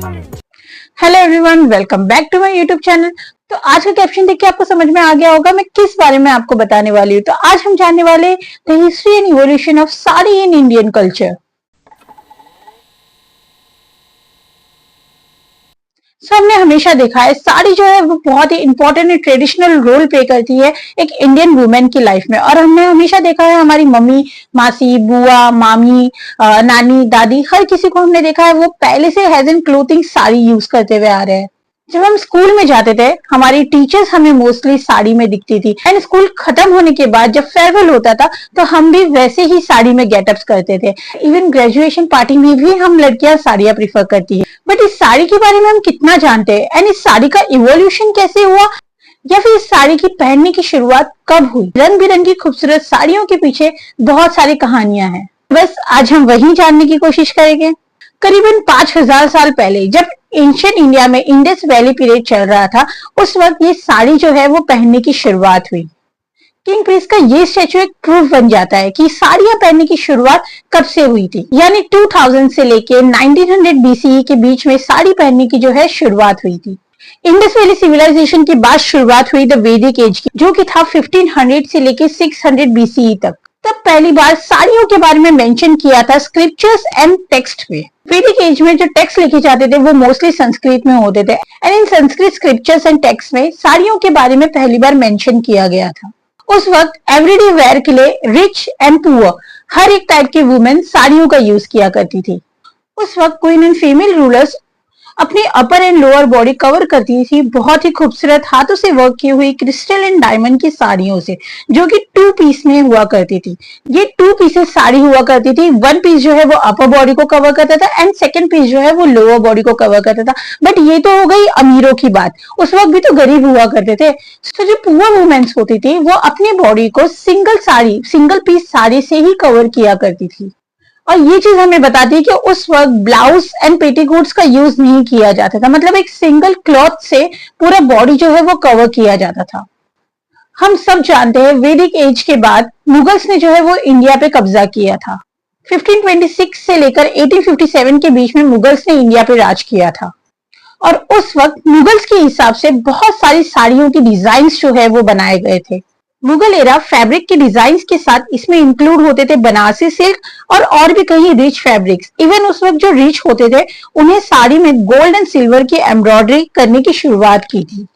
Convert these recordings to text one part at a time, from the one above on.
Hello everyone, welcome back to my YouTube channel. तो आज का कैप्शन देख के आपको समझ में आ गया होगा मैं किस बारे में आपको बताने वाली हूँ। तो आज हम जानने वाले the history and evolution of sari in Indian culture. हमने हमेशा देखा है साड़ी जो है वो बहुत ही इंपॉर्टेंट और ट्रेडिशनल रोल प्ले करती है एक इंडियन वुमेन की लाइफ में। और हमने हमेशा देखा है हमारी मम्मी, मासी, बुआ, मामी, नानी, दादी, हर किसी को हमने देखा है वो पहले से has in clothing sari use करते हुए आ रहे हैं। जब हम स्कूल में जाते थे हमारी टीचर्स हमें मोस्टली साड़ी में दिखती थी एंड स्कूल खत्म होने के बाद जब फेयरवेल होता था तो हम भी वैसे ही साड़ी में गेटअप्स करते थे। इवन ग्रेजुएशन पार्टी में भी हम लड़कियां साड़ियां प्रीफर करती है। बट इस साड़ी के बारे में हम कितना जानते हैं एंड इस साड़ी का इवोल्यूशन कैसे हुआ या फिर इस साड़ी की पहनने की शुरुआत कब हुई। रंग बिरंगी खूबसूरत साड़ियों के पीछे बहुत सारी कहानियां हैं, बस आज हम वही जानने की कोशिश करेंगे। करीबन 5000 साल पहले जब एंशियंट इंडिया में इंडस वैली पीरियड चल रहा था उस वक्त ये साड़ी जो है वो पहनने की शुरुआत हुई। किंग प्रिंस का ये स्टैचू एक प्रूफ बन जाता है कि साड़ियां पहनने की शुरुआत कब से हुई थी, यानी 2000 से लेके 1900 बीसीई के बीच में साड़ी पहनने की जो है शुरुआत हुई थी। इंडस वैली सिविलाइजेशन के बाद शुरुआत हुई द वैदिक एज की, जो कि था 1500 से लेके 600 बीसीई तक। तब पहली बार साड़ियों के बारे में मेंशन किया था स्क्रिप्चर्स एंड टेक्स्ट में। वैदिक एज में जो टेक्स्ट लिखे जाते थे वो मोस्टली संस्कृत में होते थे and in Sanskrit scriptures and text में साड़ियों के बारे में पहली बार मेंशन किया गया था। उस वक्त एवरीडे वेयर के लिए रिच एंड पुअर हर एक टाइप की वुमेन साड़ियों का यूज किया करती थी। उस वक्त क्वीन एंड फीमेल रूलर्स अपनी अपर एंड लोअर बॉडी कवर करती थी बहुत ही खूबसूरत हाथों से वर्क की हुई क्रिस्टल एंड डायमंड की साड़ियों से, जो कि 2 पीस में हुआ करती थी। ये 2 पीसेस साड़ी हुआ करती थी। 1 पीस जो है वो अपर बॉडी को कवर करता था एंड सेकंड पीस जो है वो लोअर बॉडी को कवर करता था। बट ये तो हो गई अमीरों की बात, उस वक्त भी तो गरीब हुआ करते थे। तो जो पुअर वुमेन्स होती थी वो अपनी बॉडी को सिंगल पीस साड़ी से ही कवर किया करती थी। और ये चीज हमें बताती है कि उस वक्त ब्लाउज एंड पेटीकोट्स का यूज नहीं किया जाता था, मतलब एक सिंगल क्लॉथ से पूरा बॉडी जो है वो कवर किया जाता था। हम सब जानते हैं वैदिक एज के बाद मुगल्स ने जो है वो इंडिया पे कब्जा किया था। 1526 से लेकर 1857 के बीच में मुगल्स ने इंडिया पे राज किया था। और उस वक्त मुगल्स के हिसाब से बहुत सारी साड़ियों की डिजाइन जो है वो बनाए गए थे। मुगल एरा फैब्रिक के डिजाइन के साथ इसमें इंक्लूड होते थे बनारसी सिल्क और भी कई रिच फैब्रिक्स। इवन उस वक्त जो रिच होते थे उन्हें साड़ी में गोल्ड एंड सिल्वर की एम्ब्रॉयडरी करने की शुरुआत की थी।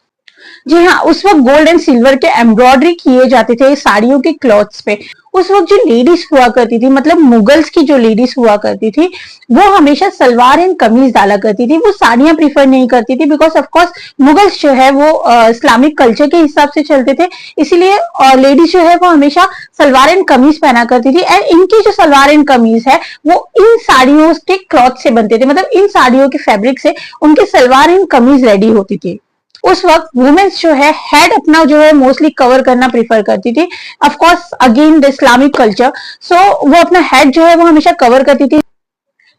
जी हाँ, उस वक्त गोल्ड एंड सिल्वर के एम्ब्रॉयडरी किए जाते थे साड़ियों के क्लॉथ्स पे। उस वक्त जो लेडीज हुआ करती थी, मतलब मुगल्स की जो लेडीज हुआ करती थी, वो हमेशा सलवार एंड कमीज डाला करती थी। वो साड़ियां प्रीफर नहीं करती थी बिकॉज ऑफकोर्स मुगल्स जो है वो इस्लामिक कल्चर के हिसाब से चलते थे, इसीलिए लेडीज जो है वो हमेशा सलवार एंड कमीज पहना करती थी। एंड इनकी जो सलवार एंड कमीज है वो इन साड़ियों के क्लॉथ से बनते थे, मतलब इन साड़ियों के फैब्रिक से उनके सलवार एंड कमीज रेडी होती थी। उस वक्त वुमेन्स जो है हेड अपना जो है मोस्टली कवर करना प्रीफर करती थी। Of course again the Islamic culture, so वो अपना हेड जो है वो हमेशा कवर करती थी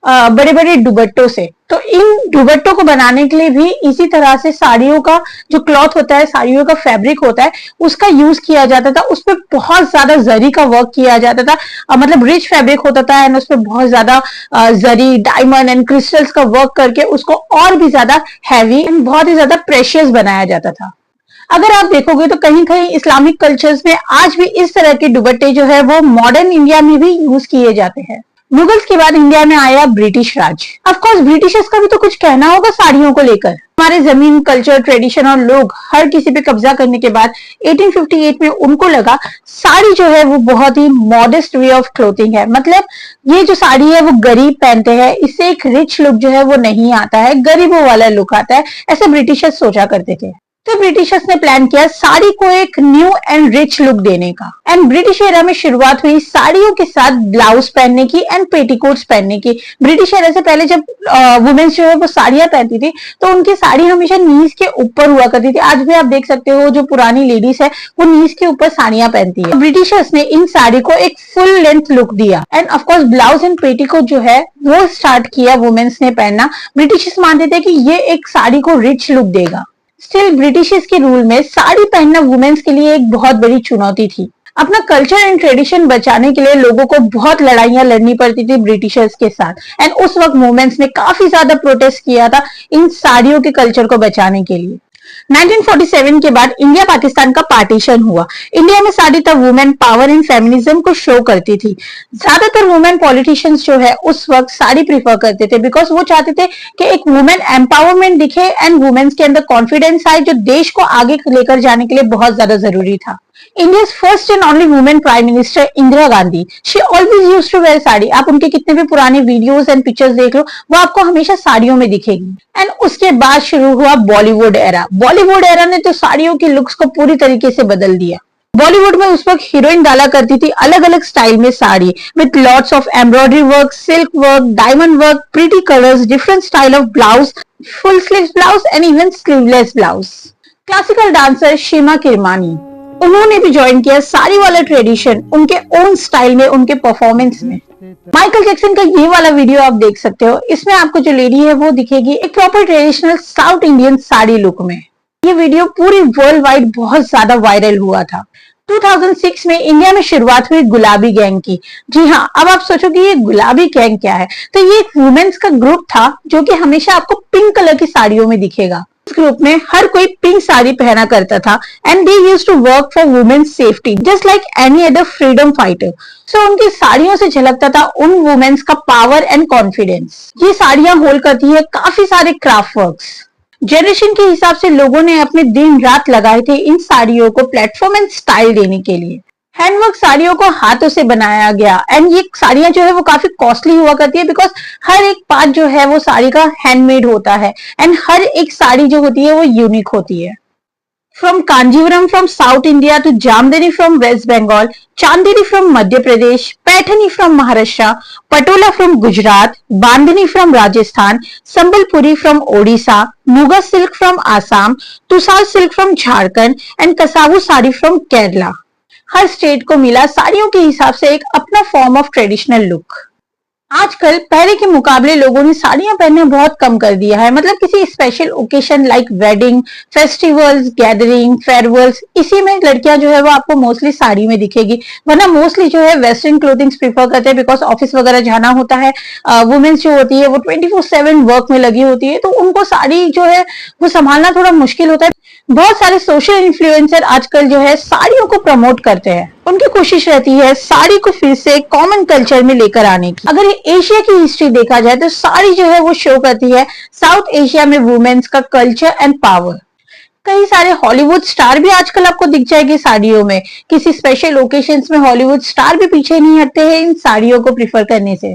बड़े बड़े दुपट्टों से। तो इन दुपट्टों को बनाने के लिए भी इसी तरह से साड़ियों का जो क्लॉथ होता है, साड़ियों का फैब्रिक होता है, उसका यूज किया जाता था। उस पर बहुत ज्यादा जरी का वर्क किया जाता था, मतलब रिच फैब्रिक होता था एंड उस पर बहुत ज्यादा जरी, डायमंड एंड क्रिस्टल्स का वर्क करके उसको और भी ज्यादा हैवी एंड बहुत ही ज्यादा प्रेशियस बनाया जाता था। अगर आप देखोगे तो कहीं कहीं इस्लामिक कल्चर्स में आज भी इस तरह के दुपट्टे जो है वो मॉडर्न इंडिया में भी यूज किए जाते हैं। मुगल्स के बाद इंडिया में आया British Raj. Of course Britishers का भी तो कुछ कहना होगा साड़ियों को लेकर। हमारे जमीन, कल्चर, ट्रेडिशन और लोग हर किसी पे कब्जा करने के बाद 1858 में उनको लगा साड़ी जो है वो बहुत ही मॉडेस्ट वे ऑफ क्लोथिंग है, मतलब ये जो साड़ी है वो गरीब पहनते हैं, इससे एक रिच लुक जो है वो नहीं आता है, गरीबों वाला लुक आता है, ऐसे ब्रिटिशर्स सोचा करते थे। तो ब्रिटिशर्स ने प्लान किया साड़ी को एक न्यू एंड रिच लुक देने का। एंड ब्रिटिश एरा में शुरुआत हुई साड़ियों के साथ ब्लाउज पहनने की एंड पेटीकोट्स पहनने की। ब्रिटिश एरा से पहले जब वुमेन्स जो है वो साड़ियां पहनती थी तो उनकी साड़ी हमेशा नीज के ऊपर हुआ करती थी। आज भी आप देख सकते हो जो पुरानी लेडीज है वो नीज के ऊपर साड़ियां पहनती है। ब्रिटिशर्स ने इन साड़ी को एक फुल लेंथ लुक दिया and of course blouse and petticoat जो है वो स्टार्ट किया वुमेन्स ने पहनना। ब्रिटिशर्स मानते थे कि ये एक साड़ी को रिच लुक देगा। स्टिल ब्रिटिशर्स के रूल में साड़ी पहनना वुमेन्स के लिए एक बहुत बड़ी चुनौती थी। अपना कल्चर एंड ट्रेडिशन बचाने के लिए लोगों को बहुत लड़ाइयां लड़नी पड़ती थी ब्रिटिशर्स के साथ। एंड उस वक्त वुमेन्स ने काफी ज्यादा प्रोटेस्ट किया था इन साड़ियों के कल्चर को बचाने के लिए। 1947 के बाद इंडिया पाकिस्तान का पार्टीशन हुआ। इंडिया में साड़ी तब वुमेन पावर एंड फेमिनिज्म को शो करती थी। ज्यादातर वुमेन पॉलिटिशियंस जो है उस वक्त साड़ी प्रीफर करते थे, बिकॉज वो चाहते थे कि एक वुमेन एम्पावरमेंट दिखे एंड वुमेन्स के अंदर कॉन्फिडेंस आए, जो देश को आगे लेकर जाने के लिए बहुत ज्यादा जरूरी था। India first and only women prime minister Indira Gandhi, she always used to wear sari. आप उनके कितने भी पुराने वीडियोस एंड पिक्चर्स देख लो, वो आपको हमेशा साड़ियों में दिखेगी। एंड उसके बाद शुरू हुआ बॉलीवुड एरा। बॉलीवुड एरा ने तो साड़ियों की लुक्स को पूरी तरीके से बदल दिया। बॉलीवुड में उस वक्त हीरोइन डाला करती थी अलग अलग स्टाइल में sari, with lots of embroidery work, silk work, diamond work, pretty colours, different style of blouse, full sleeve blouse and even sleeveless blouse. Classical dancer Sheema Kirmani, उन्होंने भी ज्वाइन किया साड़ी वाला ट्रेडिशन उनके ओन स्टाइल में, उनके परफॉर्मेंस में। माइकल जैक्सन का ये वाला वीडियो आप देख सकते हो, इसमें आपको जो लेडी है वो दिखेगी एक proper traditional south Indian sari look में। ये वीडियो पूरी वर्ल्ड वाइड बहुत ज्यादा वायरल हुआ था। 2006 में इंडिया में शुरुआत हुई गुलाबी गैंग की। जी हाँ, अब आप सोचोगे ये गुलाबी गैंग क्या है, तो ये एक वुमेन्स का ग्रुप था जो कि हमेशा आपको पिंक कलर की साड़ियों में दिखेगा। इस ग्रुप में हर कोई पिंक साड़ी पहना करता था and they used to work for women's safety just like any other freedom fighter. So उनकी साड़ियों से झलकता था उन वुमेन्स का पावर एंड कॉन्फिडेंस। ये साड़ियां होल्ड करती है काफी सारे क्राफ्ट वर्क्स। जनरेशन के हिसाब से लोगों ने अपने दिन रात लगाए थे इन साड़ियों को प्लेटफॉर्म एंड स्टाइल देने के लिए। हैंडवर्क साड़ियों को हाथों से बनाया गया एंड ये साड़ियां जो है वो काफी कॉस्टली हुआ करती है, बिकॉज हर एक पार्ट जो है वो साड़ी का हैंडमेड होता है एंड हर एक साड़ी जो होती है वो यूनिक होती है। From Kanjivaram from South India to Jamdani from West Bengal, Chandini from Madhya Pradesh, Paithani from Maharashtra, Patola from Gujarat, Bandhani from Rajasthan, Sambalpuri from Odisha, Muga silk from Assam, Tusar silk from Jharkhand and Kasavu sari from Kerala. Her state को मिला साड़ियों के हिसाब से एक अपना form of traditional look. आजकल पहले के मुकाबले लोगों ने साड़ियां पहनना बहुत कम कर दिया है। मतलब किसी special occasion like wedding, festivals, gathering, farewells, इसी में लड़कियां जो है वो आपको मोस्टली साड़ी में दिखेगी, वरना मोस्टली जो है वेस्टर्न क्लोथिंग्स प्रीफर करते हैं, बिकॉज ऑफिस वगैरह जाना होता है। वुमेन्स जो होती है वो 24/7 वर्क में लगी होती है, तो उनको साड़ी जो है वो संभालना थोड़ा मुश्किल होता है। बहुत सारे सोशल इन्फ्लुएंसर आजकल जो है साड़ियों को प्रमोट करते हैं। उनकी कोशिश रहती है साड़ी को फिर से कॉमन कल्चर में लेकर आने की। अगर एशिया की हिस्ट्री देखा जाए तो साड़ी जो है वो शो करती है साउथ एशिया में वुमेन्स का कल्चर एंड पावर। कई सारे हॉलीवुड स्टार भी आजकल आपको दिख जाएंगे साड़ियों में। किसी स्पेशल ओकेशंस में हॉलीवुड स्टार भी पीछे नहीं हटते हैं इन साड़ियों को प्रिफर करने से।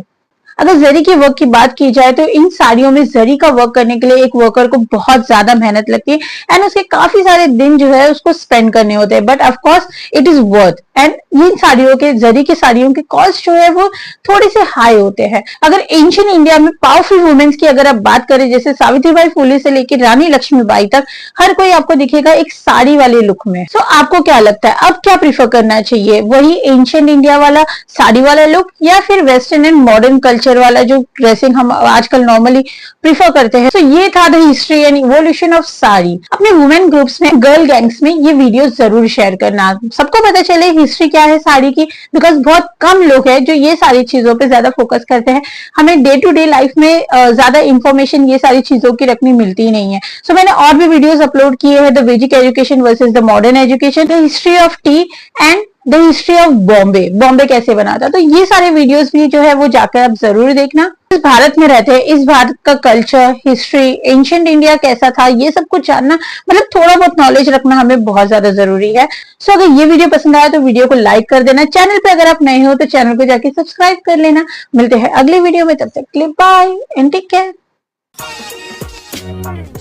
अगर जरी के वर्क की बात की जाए तो इन साड़ियों में जरी का वर्क करने के लिए एक वर्कर को बहुत ज्यादा मेहनत लगती है एंड उसके काफी सारे दिन जो है उसको स्पेंड करने होते हैं, but of course it is worth. And in साड़ियों के जरी के साड़ियों के कॉस्ट जो है वो थोड़े से हाई होते हैं। अगर एंशियंट इंडिया में पावरफुल वुमेन्स की अगर आप बात करें, जैसे सावित्रीबाई फुले से लेकर रानी लक्ष्मीबाई तक, हर कोई आपको दिखेगा एक साड़ी वाले लुक में। सो आपको क्या लगता है अब क्या प्रीफर करना चाहिए, वही एंशियंट इंडिया वाला साड़ी वाला लुक या फिर वेस्टर्न एंड मॉडर्न कल्चर वाला जो ड्रेसिंग हम आजकल नॉर्मली प्रीफर करते हैं? तो ये था the history and evolution of sari. अपने वुमेन ग्रुप्स में, गर्ल गैंग्स में ये वीडियो जरूर शेयर करना, सबको पता चले हिस्ट्री क्या है साड़ी की, बिकॉज बहुत कम लोग हैं जो ये सारी चीजों पे ज्यादा फोकस करते हैं। हमें डे टू डे लाइफ में ज्यादा इंफॉर्मेशन ये सारी चीजों की रखनी मिलती नहीं है। सो मैंने और भी वीडियोस अपलोड किए हैं, the Vedic education versus the modern education, the history of T and the history of Bombay, Bombay कैसे बना था। तो ये सारे वीडियोस भी जो है वो जाकर आप जरूर देखना। इस भारत में रहते हैं, इस भारत का कल्चर, हिस्ट्री, एंशिएंट इंडिया कैसा था, ये सब कुछ जानना, मतलब थोड़ा बहुत नॉलेज रखना हमें बहुत ज्यादा जरूरी है। सो अगर ये वीडियो पसंद आया तो वीडियो को लाइक कर देना। चैनल पे अगर आप नए हो तो चैनल को जाके सब्सक्राइब कर लेना। मिलते हैं अगले वीडियो में, तब तक के लिए बाय एंड टेक केयर।